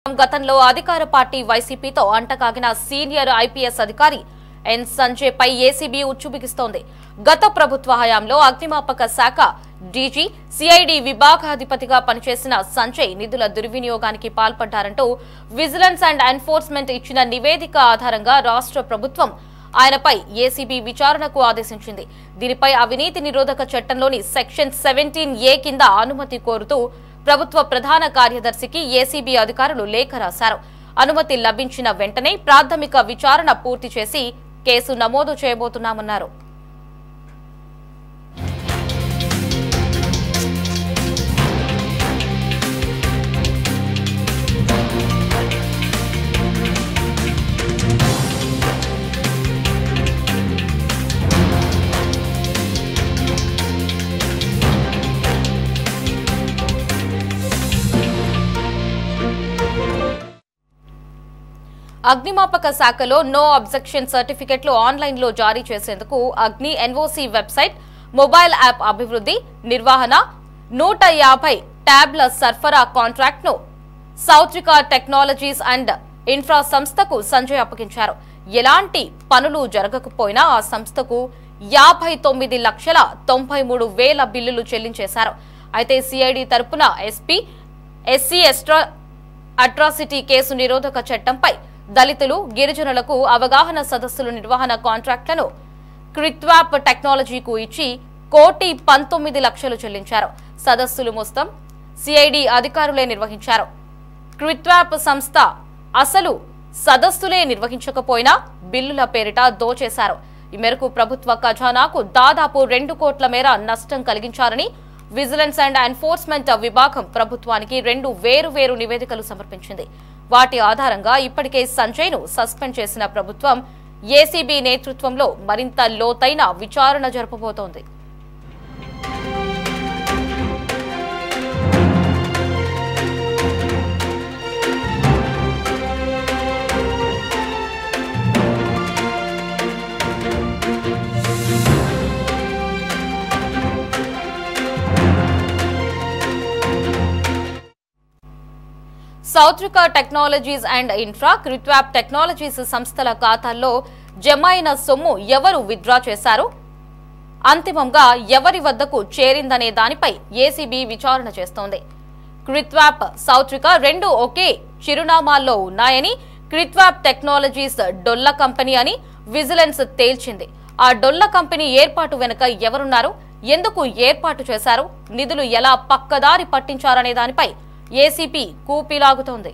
గతంలో అధికార party వైసీపీతో అంటకాగిన senior IPS అధికారి ఎన్ సంజయ్ పై ఏసీబీ ఉచ్చుబిగిస్తోంది. గత ప్రభుత్వ హయాంలో అగ్నిమాపక శాఖ డీజీ సిఐడి విభాగాధిపతిగా పనిచేసిన సంజయ్ నిధుల దుర్వినియోగానికి పాల్పడ్డారంటూ విజిలెన్స్ అండ్ ఎన్ఫోర్స్మెంట్ ఇచ్చిన నివేదిక ఆధారంగా రాష్ట్ర ప్రభుత్వం ఆయనపై ఏసీబీ విచారణకు ఆదేశించింది. దీనిపై అవినీతి నిరోధక చట్టంలోని సెక్షన్ 17A కింద అనుమతి కోరుతూ ప్రభుత్వ ప్రధాన కార్యదర్శికి ఏసీబీ అధికారులు లేఖ రాశారు. అనుమతి లభించిన వెంటనే ప్రాథమిక విచారణ పూర్తి చేసి కేసు నమోదు చేయబోతున్నామన్నారు. అగ్నిమాపక శాఖలో నో అబ్జెక్షన్ సర్టిఫికెట్లు ఆన్లైన్లో జారీ చేసేందుకు అగ్ని ఎన్ఓసీ వెబ్సైట్, మొబైల్ యాప్ అభివృద్ధి, నిర్వహణ, 150 ట్యాబ్ల సరఫరా కాంట్రాక్ట్ను సౌత్రిక టెక్నాలజీస్ అండ్ ఇన్ఫ్రా సంస్థకు సంజయ్ అప్పగించారు. ఎలాంటి పనులు జరగకపోయినా ఆ సంస్థకు 59,93,000 బిల్లులు చెల్లించేశారు. అయితే సిఐడి తరపున ఎస్సీ అట్రాసిటీ కేసు నిరోధక చట్టంపై దళితులు, గిరిజనులకు అవగాహన సదస్సుల నిర్వహణ కాంట్రాక్టులను క్రిత్వాప్ టెక్నాలజీకు ఇచ్చి 1,19,00,000 చెల్లించారు. సదస్సులు మొత్తం సిఐడి అధికారులే నిర్వహించారు. క్రిత్వాప్ సంస్థ అసలు సదస్సులే నిర్వహించకపోయినా బిల్లుల పేరిట దోచేశారు. ఈ మేరకు ప్రభుత్వ ఖజానాకు దాదాపు 2 కోట్ల మేర నష్టం కలిగించారని విజిలెన్స్ అండ్ ఎన్ఫోర్స్మెంట్ విభాగం ప్రభుత్వానికి 2 వేరు నివేదికలు సమర్పించింది. వాటి ఆధారంగా ఇప్పటికే సంజయ్ను సస్పెండ్ చేసిన ప్రభుత్వం ఏసీబీ నేతృత్వంలో మరింత లోతైన విచారణ జరపబోతోంది. సౌత్రిక టెక్నాలజీస్ అండ్ ఇన్ఫ్రా, క్రిత్వాప్ టెక్నాలజీస్ సంస్థల ఖాతాల్లో జమ అయిన సొమ్ము ఎవరు విత్డ్రా చేశారు, అంతిమంగా ఎవరి వద్దకు చేరిందనే దానిపై ఏసీబీ విచారణ చేస్తోంది. క్రిత్వాప్, సౌత్రిక 2 ఒకే చిరునామాల్లో ఉన్నాయని, క్రిత్వాప్ టెక్నాలజీస్ డొల్ల కంపెనీ అని విజిలెన్స్ తేల్చింది. ఆ డొల్ల కంపెనీ ఏర్పాటు వెనుక ఎవరున్నారు, ఎందుకు ఏర్పాటు చేశారు, నిధులు ఎలా పక్కదారి పట్టించారనే దానిపై ఏసీబీ కూపిలాగుతోంది.